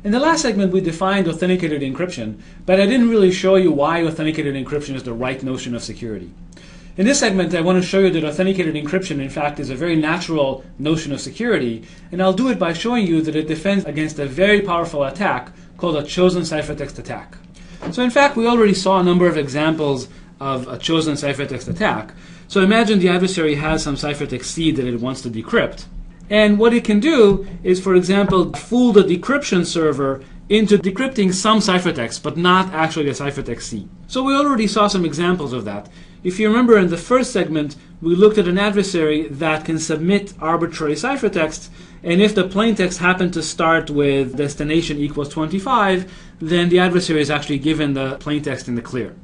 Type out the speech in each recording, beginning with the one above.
In the last segment, we defined authenticated encryption, but I didn't really show you why authenticated encryption is the right notion of security. In this segment, I want to show you that authenticated encryption, in fact, is a very natural notion of security, and I'll do it by showing you that it defends against a very powerful attack called a chosen ciphertext attack. So in fact, we already saw a number of examples of a chosen ciphertext attack. So imagine the adversary has some ciphertext seed that it wants to decrypt. And what it can do is, for example, fool the decryption server into decrypting some ciphertext, but not actually a ciphertext seed. So we already saw some examples of that. If you remember in the first segment, we looked at an adversary that can submit arbitrary ciphertext, and if the plaintext happened to start with destination equals 25, then the adversary is actually given the plaintext in the clear.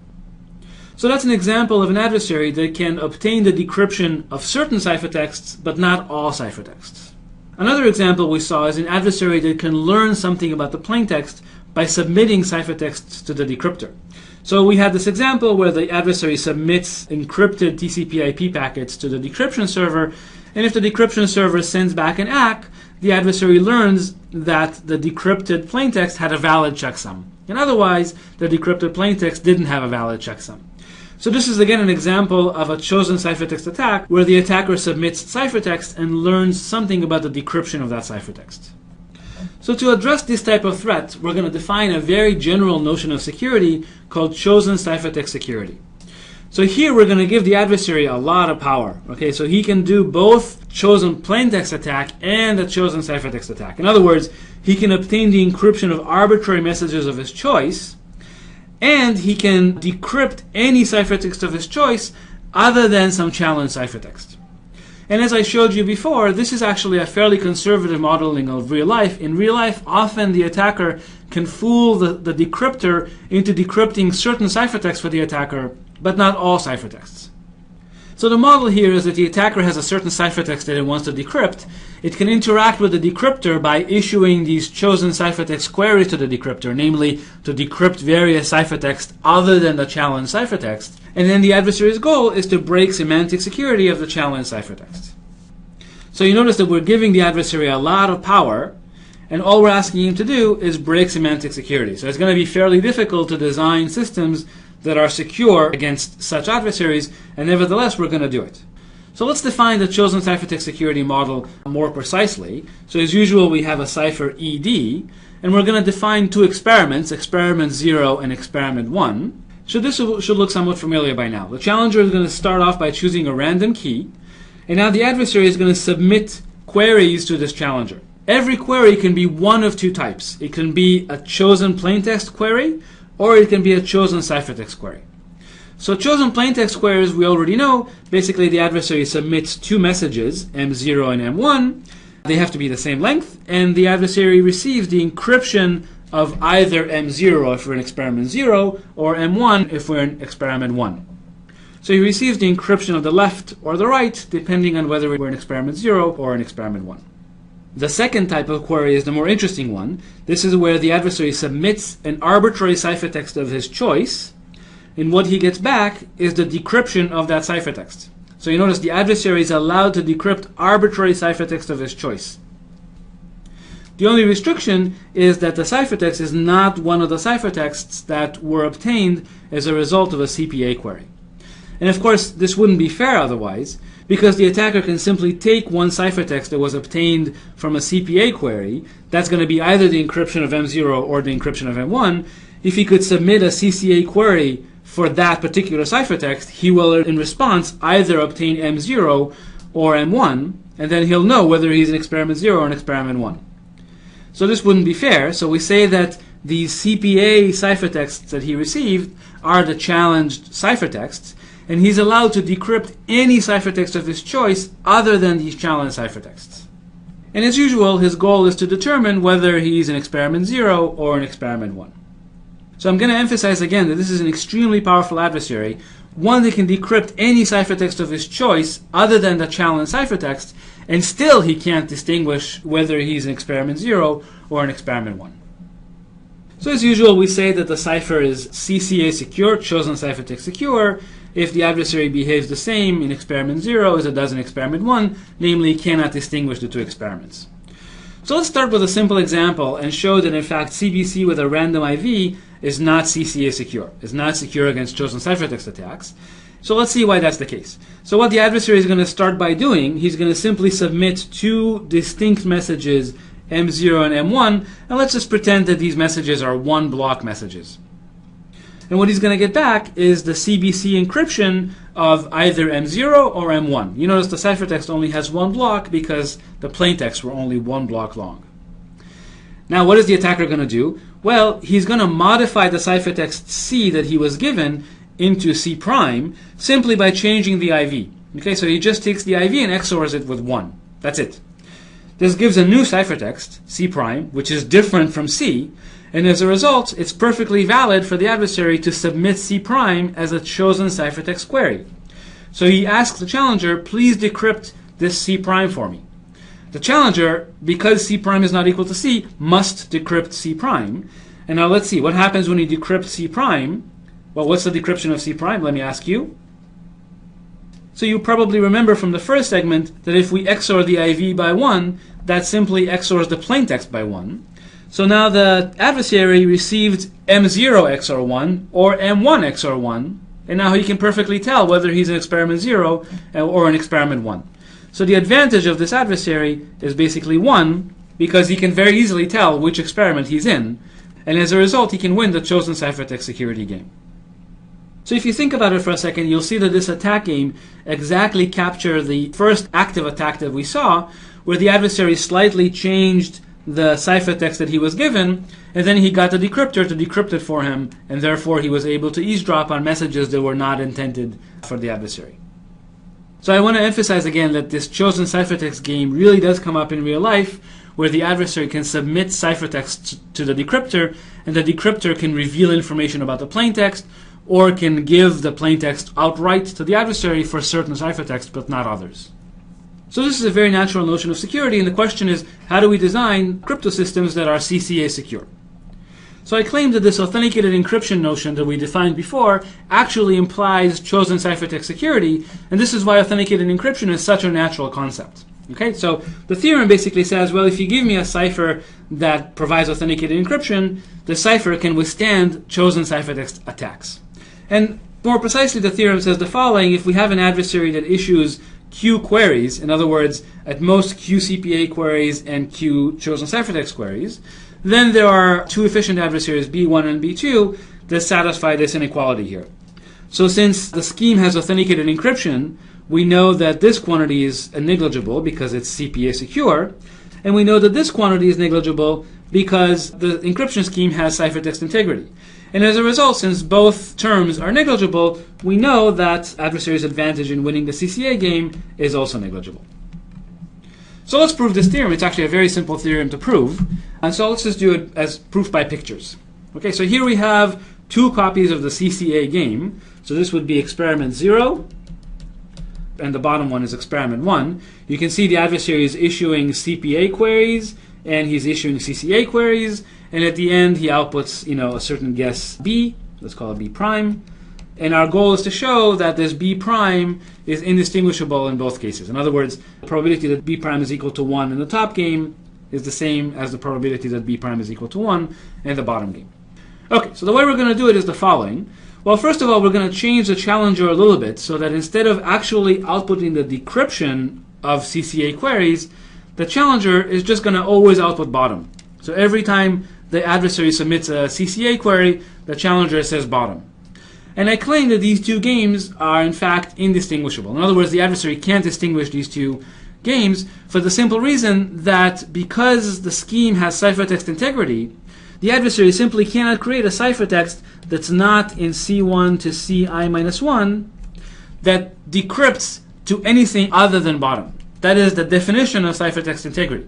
So that's an example of an adversary that can obtain the decryption of certain ciphertexts, but not all ciphertexts. Another example we saw is an adversary that can learn something about the plaintext by submitting ciphertexts to the decryptor. So we had this example where the adversary submits encrypted TCP/IP packets to the decryption server, and if the decryption server sends back an ACK, the adversary learns that the decrypted plaintext had a valid checksum, and otherwise the decrypted plaintext didn't have a valid checksum. So this is again an example of a chosen ciphertext attack where the attacker submits ciphertext and learns something about the decryption of that ciphertext. So to address this type of threat, we're going to define a very general notion of security called chosen ciphertext security. So here we're going to give the adversary a lot of power. Okay, so he can do both chosen plaintext attack and a chosen ciphertext attack. In other words, he can obtain the encryption of arbitrary messages of his choice, and he can decrypt any ciphertext of his choice other than some challenged ciphertext. And as I showed you before, this is actually a fairly conservative modeling of real life. In real life, often the attacker can fool the decryptor into decrypting certain ciphertext for the attacker, but not all ciphertexts. So the model here is that the attacker has a certain ciphertext that it wants to decrypt. It can interact with the decryptor by issuing these chosen ciphertext queries to the decryptor, namely to decrypt various ciphertext other than the challenged ciphertext. And then the adversary's goal is to break semantic security of the challenged ciphertext. So you notice that we're giving the adversary a lot of power, and all we're asking him to do is break semantic security. So it's going to be fairly difficult to design systems that are secure against such adversaries, and nevertheless we're going to do it. So let's define the chosen ciphertext security model more precisely. So as usual, we have a cipher ED, and we're going to define two experiments, experiment 0 and experiment 1. So this should look somewhat familiar by now. The challenger is going to start off by choosing a random key, and now the adversary is going to submit queries to this challenger. Every query can be one of two types. It can be a chosen plaintext query, or it can be a chosen ciphertext query. So chosen plaintext queries, we already know, basically the adversary submits two messages, M0 and M1. They have to be the same length, and the adversary receives the encryption of either M0 if we're in experiment 0, or M1 if we're in experiment 1. So he receives the encryption of the left or the right, depending on whether we're in experiment 0 or in experiment 1. The second type of query is the more interesting one. This is where the adversary submits an arbitrary ciphertext of his choice, and what he gets back is the decryption of that ciphertext. So you notice the adversary is allowed to decrypt arbitrary ciphertext of his choice. The only restriction is that the ciphertext is not one of the ciphertexts that were obtained as a result of a CPA query. And of course, this wouldn't be fair otherwise, because the attacker can simply take one ciphertext that was obtained from a CPA query. That's going to be either the encryption of M0 or the encryption of M1. If he could submit a CCA query for that particular ciphertext, he will, in response, either obtain M0 or M1, and then he'll know whether he's in experiment 0 or in experiment 1. So this wouldn't be fair, so we say that these CPA ciphertexts that he received are the challenged ciphertexts, and he's allowed to decrypt any ciphertext of his choice other than these challenged ciphertexts. And as usual, his goal is to determine whether he's in experiment 0 or in experiment 1. So I'm going to emphasize again that this is an extremely powerful adversary, one that can decrypt any ciphertext of his choice other than the challenged ciphertext, and still he can't distinguish whether he's in experiment 0 or in experiment 1. So as usual, we say that the cipher is CCA secure, chosen ciphertext secure, if the adversary behaves the same in experiment 0 as it does in experiment 1, namely cannot distinguish the two experiments. So let's start with a simple example and show that in fact CBC with a random IV is not CCA secure, is not secure against chosen ciphertext attacks. So let's see why that's the case. So what the adversary is going to start by doing, he's going to simply submit two distinct messages, M0 and M1, and let's just pretend that these messages are one block messages. And what he's going to get back is the CBC encryption of either M0 or M1. You notice the ciphertext only has one block because the plaintexts were only one block long. Now what is the attacker going to do? Well, he's going to modify the ciphertext C that he was given into C prime simply by changing the IV. Okay, so he just takes the IV and XORs it with 1. That's it. This gives a new ciphertext, C prime, which is different from C, and as a result, it's perfectly valid for the adversary to submit C prime as a chosen ciphertext query. So he asks the challenger, please decrypt this C prime for me. The challenger, because C prime is not equal to C, must decrypt C prime. And now let's see, what happens when he decrypts C prime? Well, what's the decryption of C prime? Let me ask you. So you probably remember from the first segment that if we XOR the IV by 1, that simply XORs the plaintext by 1. So now the adversary received M0 XOR 1 or M1 XOR 1, and now he can perfectly tell whether he's in experiment 0 or in experiment 1. So the advantage of this adversary is basically 1, because he can very easily tell which experiment he's in, and as a result he can win the chosen ciphertext security game. So if you think about it for a second, you'll see that this attack game exactly captured the first active attack that we saw, where the adversary slightly changed the ciphertext that he was given, and then he got the decryptor to decrypt it for him, and therefore he was able to eavesdrop on messages that were not intended for the adversary. So I want to emphasize again that this chosen ciphertext game really does come up in real life, where the adversary can submit ciphertext to the decryptor, and the decryptor can reveal information about the plaintext, or can give the plaintext outright to the adversary for certain ciphertext, but not others. So this is a very natural notion of security, and the question is, how do we design crypto systems that are CCA secure? So I claim that this authenticated encryption notion that we defined before actually implies chosen ciphertext security, and this is why authenticated encryption is such a natural concept. Okay, so the theorem basically says, well, if you give me a cipher that provides authenticated encryption, the cipher can withstand chosen ciphertext attacks. And more precisely, the theorem says the following: if we have an adversary that issues Q queries, in other words, at most Q CPA queries and Q chosen ciphertext queries, then there are two efficient adversaries, B1 and B2, that satisfy this inequality here. So since the scheme has authenticated encryption, we know that this quantity is negligible because it's CPA secure, and we know that this quantity is negligible because the encryption scheme has ciphertext integrity. And as a result, since both terms are negligible, we know that adversary's advantage in winning the CCA game is also negligible. So let's prove this theorem. It's actually a very simple theorem to prove. And so let's just do it as proof by pictures. Okay, so here we have two copies of the CCA game. So this would be experiment 0, and the bottom one is experiment 1. You can see the adversary is issuing CPA queries, and he's issuing CCA queries, and at the end he outputs, a certain guess B, let's call it B prime, and our goal is to show that this B prime is indistinguishable in both cases. In other words, the probability that B prime is equal to 1 in the top game is the same as the probability that B prime is equal to 1 in the bottom game. Okay, so the way we're going to do it is the following. Well, first of all, we're going to change the challenger a little bit so that instead of actually outputting the decryption of CCA queries, the challenger is just going to always output bottom. So every time the adversary submits a CCA query, the challenger says bottom. And I claim that these two games are in fact indistinguishable. In other words, the adversary can't distinguish these two games for the simple reason that because the scheme has ciphertext integrity, the adversary simply cannot create a ciphertext that's not in C1 to Ci-1 that decrypts to anything other than bottom. That is the definition of ciphertext integrity.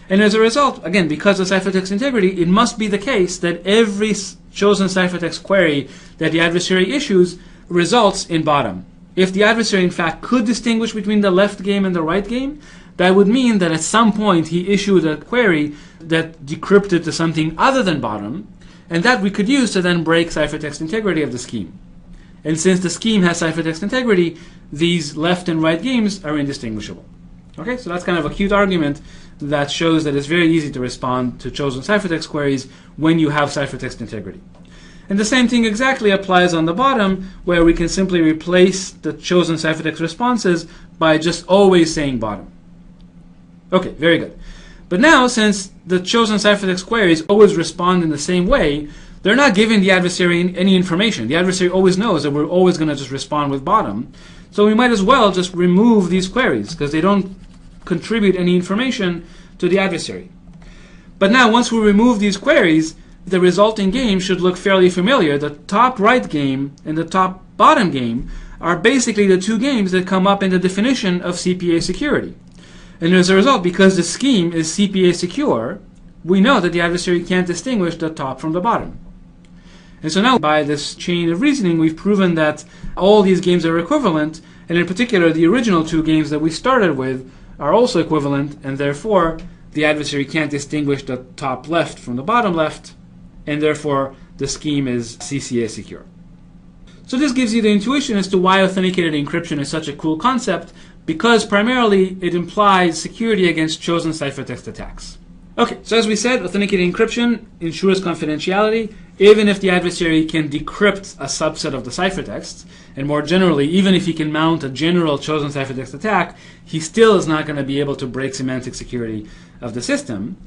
And as a result, again, because of ciphertext integrity, it must be the case that every chosen ciphertext query that the adversary issues results in bottom. If the adversary, in fact, could distinguish between the left game and the right game, that would mean that at some point he issued a query that decrypted to something other than bottom, and that we could use to then break ciphertext integrity of the scheme. And since the scheme has ciphertext integrity, these left and right games are indistinguishable. Okay, so that's kind of a cute argument that shows that it's very easy to respond to chosen ciphertext queries when you have ciphertext integrity. And the same thing exactly applies on the bottom, where we can simply replace the chosen ciphertext responses by just always saying bottom. Okay, very good. But now, since the chosen ciphertext queries always respond in the same way, they're not giving the adversary any information. The adversary always knows that we're always going to just respond with bottom. So we might as well just remove these queries because they don't contribute any information to the adversary. But now, once we remove these queries, the resulting game should look fairly familiar. The top right game and the top bottom game are basically the two games that come up in the definition of CPA security. And as a result, because the scheme is CPA secure, we know that the adversary can't distinguish the top from the bottom. And so now, by this chain of reasoning, we've proven that all these games are equivalent, and in particular, the original two games that we started with are also equivalent, and therefore, the adversary can't distinguish the top left from the bottom left, and therefore, the scheme is CCA secure. So this gives you the intuition as to why authenticated encryption is such a cool concept, because primarily it implies security against chosen ciphertext attacks. Okay, so as we said, authenticated encryption ensures confidentiality, even if the adversary can decrypt a subset of the ciphertext. And more generally, even if he can mount a general chosen ciphertext attack, he still is not going to be able to break semantic security of the system.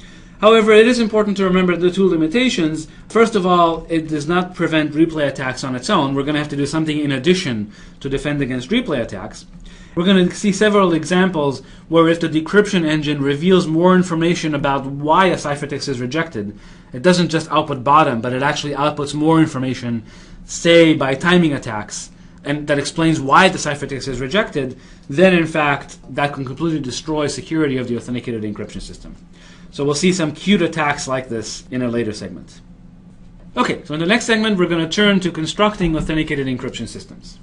However, it is important to remember the two limitations. First of all, it does not prevent replay attacks on its own. We're going to have to do something in addition to defend against replay attacks. We're going to see several examples where if the decryption engine reveals more information about why a ciphertext is rejected, it doesn't just output bottom, but it actually outputs more information, say by timing attacks, and that explains why the ciphertext is rejected, then in fact that can completely destroy security of the authenticated encryption system. So we'll see some cute attacks like this in a later segment. Okay, so in the next segment we're going to turn to constructing authenticated encryption systems.